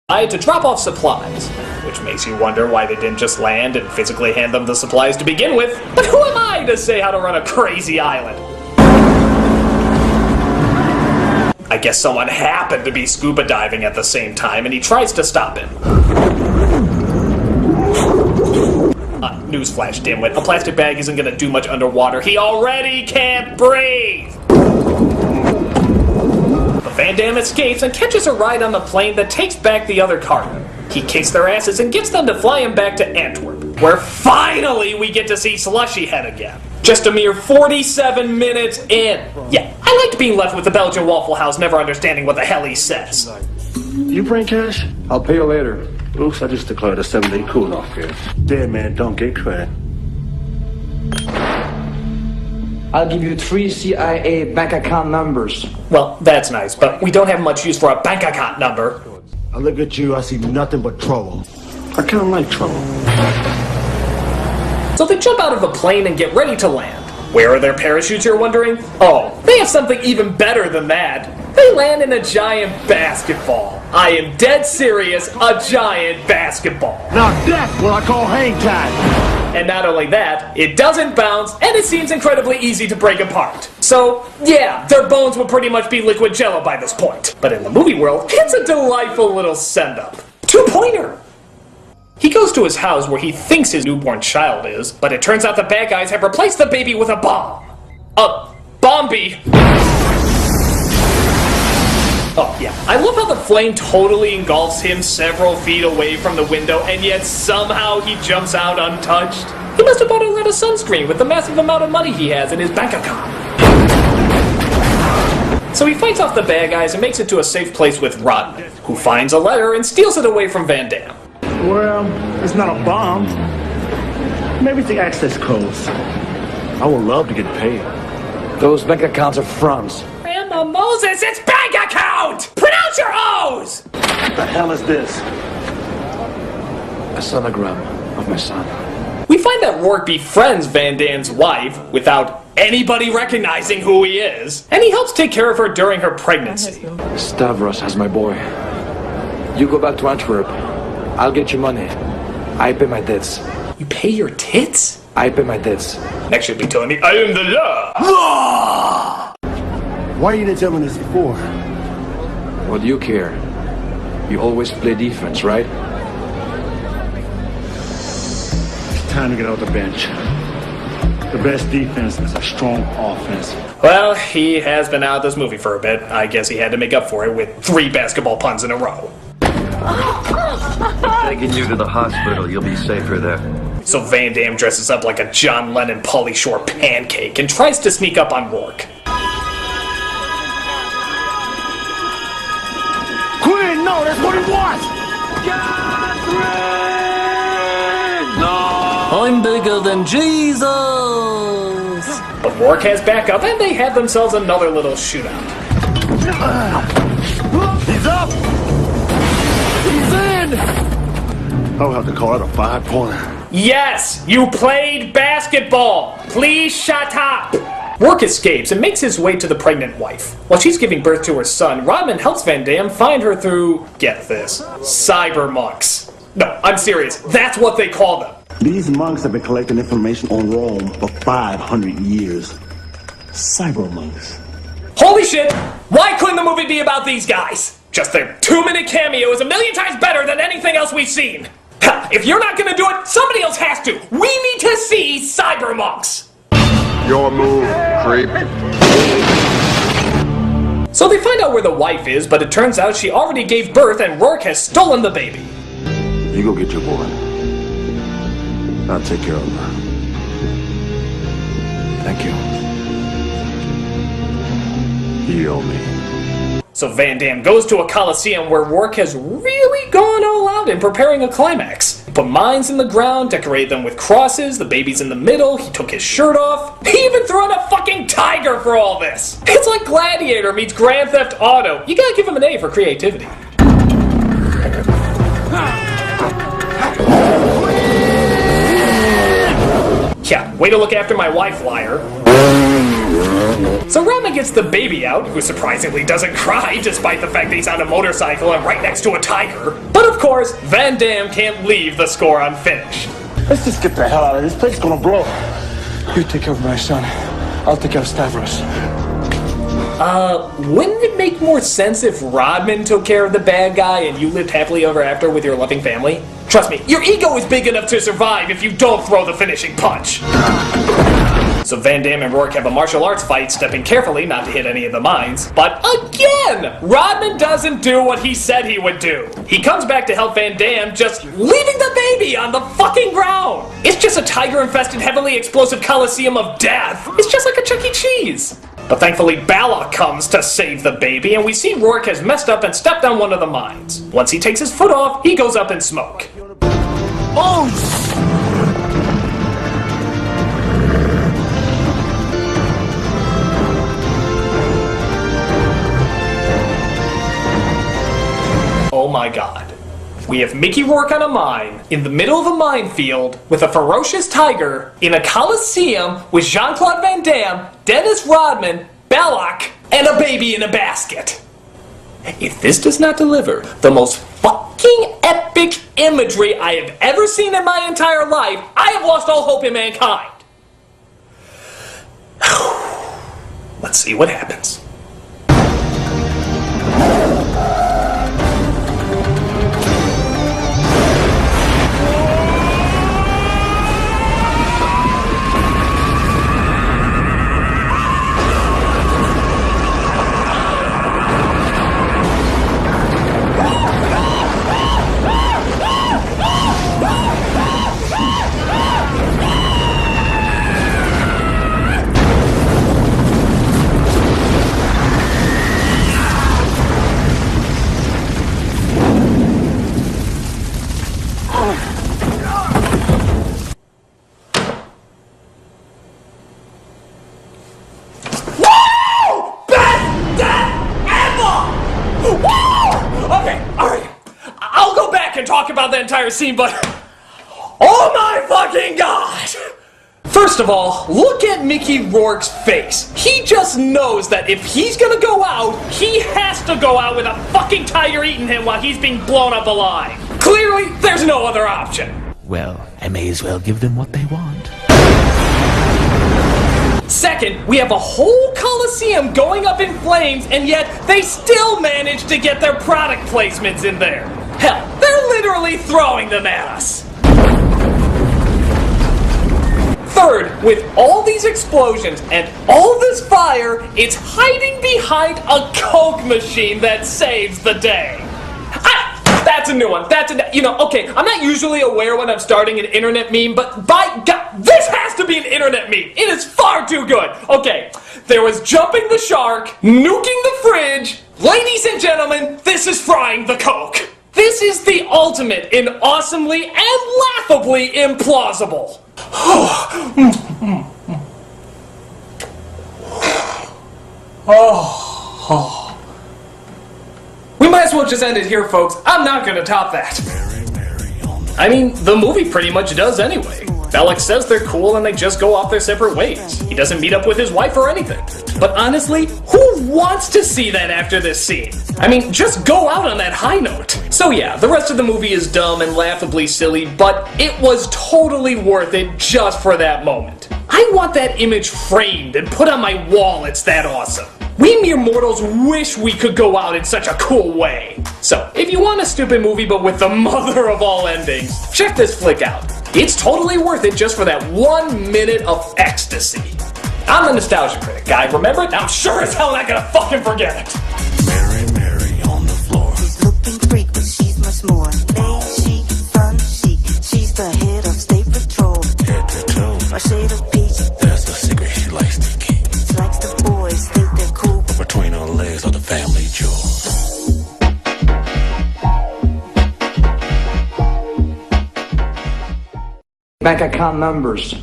to drop off supplies, which makes you wonder why they didn't just land and physically hand them the supplies to begin with. But who am I to say how to run a crazy island? I guess someone happened to be scuba diving at the same time, and he tries to stop him. Newsflash, dimwit. A plastic bag isn't gonna do much underwater. He already can't breathe! But Van Damme escapes and catches a ride on the plane that takes back the other cargo. He kicks their asses and gets them to fly him back to Antwerp, where finally we get to see Slushy Head again. Just a mere 47 minutes in. Yeah, I liked being left with the Belgian Waffle House never understanding what the hell he says. You bring cash? I'll pay you later. Oops, I just declared a 7-day cool-off here. Dead man don't get credit. I'll give you 3 CIA bank account numbers. Well, that's nice, but we don't have much use for a bank account number. I look at you, I see nothing but trouble. I kinda like trouble. So they jump out of the plane and get ready to land. Where are their parachutes, you're wondering? Oh, they have something even better than that. They land in a giant basketball. I am dead serious, a giant basketball. Now that's what I call hang time. And not only that, it doesn't bounce, and it seems incredibly easy to break apart. So, yeah, their bones would pretty much be liquid jello by this point. But in the movie world, it's a delightful little send-up. Two-pointer! He goes to his house where he thinks his newborn child is, but it turns out the bad guys have replaced the baby with a bomb. A bombie! Oh, yeah. I love how the flame totally engulfs him several feet away from the window, and yet somehow he jumps out untouched. He must have bought a lot of sunscreen with the massive amount of money he has in his bank account. So he fights off the bad guys and makes it to a safe place with Rodman, who finds a letter and steals it away from Van Damme. Well, it's not a bomb. Maybe it's the access codes. I would love to get paid. Those bank accounts are fronts. Grandma Moses, it's bank account! Pronounce your O's! What the hell is this? A sonogram of my son. We find that Rourke befriends Van Damme's wife without anybody recognizing who he is, and he helps take care of her during her pregnancy. Stavros has my boy. You go back to Antwerp. I'll get you money. I pay my debts. You pay your tits? I pay my debts. Next should be telling me I am the law! Why you didn't tell me this before? What do you care? You always play defense, right? It's time to get off the bench. The best defense is a strong offense. Well, he has been out of this movie for a bit. I guess he had to make up for it with 3 basketball puns in a row. Taking you to the hospital, you'll be safer there. So Van Damme dresses up like a John Lennon Pauly Shore pancake and tries to sneak up on Rourke. Quinn, no, that's what he wants! No! I'm bigger than Jesus! But Rourke has backup and they have themselves another little shootout. He's up! He's in! I'll have to call it a 5-pointer. Yes! You played basketball! Please shut up! Rourke escapes and makes his way to the pregnant wife. While she's giving birth to her son, Rodman helps Van Damme find her through, get this, cyber monks. No, I'm serious. That's what they call them. These monks have been collecting information on Rome for 500 years. Cyber monks. Holy shit! Why couldn't the movie be about these guys? Just their 2-minute cameo is a million times better than anything else we've seen. Ha, if you're not gonna do it, somebody else has to. We need to see cyber monks. Your move, creep. So they find out where the wife is, but it turns out she already gave birth and Rourke has stolen the baby. You go get your boy. I'll take care of her. Thank you. You owe me. So Van Damme goes to a coliseum where Rourke has really gone all out in preparing a climax. He put mines in the ground, decorated them with crosses, the baby's in the middle, he took his shirt off. He even threw in a fucking tiger for all this! It's like Gladiator meets Grand Theft Auto. You gotta give him an A for creativity. Yeah, way to look after my wife, liar. So Rodman gets the baby out, who surprisingly doesn't cry despite the fact that he's on a motorcycle and right next to a tiger. But Of course, Van Damme can't leave the score unfinished. Let's just get the hell out of here. This place is gonna blow. You take care of my son. I'll take care of Stavros. Wouldn't it make more sense if Rodman took care of the bad guy and you lived happily ever after with your loving family? Trust me, your ego is big enough to survive if you don't throw the finishing punch. So Van Damme and Rourke have a martial arts fight, stepping carefully not to hit any of the mines. But again, Rodman doesn't do what he said he would do. He comes back to help Van Damme, just leaving the baby on the fucking ground. It's just a tiger-infested, heavily explosive coliseum of death. It's just like a Chuck E. Cheese. But thankfully, Bala comes to save the baby, and we see Rourke has messed up and stepped on one of the mines. Once he takes his foot off, he goes up in smoke. Oh! Oh my god. We have Mickey Rourke on a mine, in the middle of a minefield, with a ferocious tiger, in a coliseum with Jean-Claude Van Damme, Dennis Rodman, Belloc, and a baby in a basket. If this does not deliver the most fucking epic imagery I have ever seen in my entire life, I have lost all hope in mankind. Let's see what happens. Talk about the entire scene, but oh my fucking god! First of all, look at Mickey Rourke's face. He just knows that if he's gonna go out, he has to go out with a fucking tiger eating him while he's being blown up alive. Clearly, there's no other option. Well, I may as well give them what they want. Second, we have a whole coliseum going up in flames, and yet they still manage to get their product placements in there. Hell, they're literally throwing them at us. Third, with all these explosions and all this fire, it's hiding behind a Coke machine that saves the day. That's a new one. Okay, I'm not usually aware when I'm starting an internet meme, but by God, this has to be an internet meme. It is far too good. Okay, there was jumping the shark, nuking the fridge. Ladies and gentlemen, this is frying the Coke. This is the ultimate in awesomely and laughably implausible. We might as well just end it here, folks. I'm not gonna top that. I mean, the movie pretty much does anyway. Belloc says they're cool and they just go off their separate ways. He doesn't meet up with his wife or anything. But honestly, who wants to see that after this scene? I mean, just go out on that high note. So yeah, the rest of the movie is dumb and laughably silly, but it was totally worth it just for that moment. I want that image framed and put on my wall, it's that awesome. We mere mortals wish we could go out in such a cool way. So, if you want a stupid movie but with the mother of all endings, check this flick out. It's totally worth it just for that 1 minute of ecstasy. I'm the Nostalgia Critic guy, remember it? I'm sure as hell not gonna fucking forget it. Mary on the floor. She's looking freak, but she's much more. Chic, fun chic. She's the head of state patrol. Head to toe. My shade of peach. That's a secret she likes to keep. She likes the boys, think they're cool. Between her legs are the family jewels. Bank account numbers.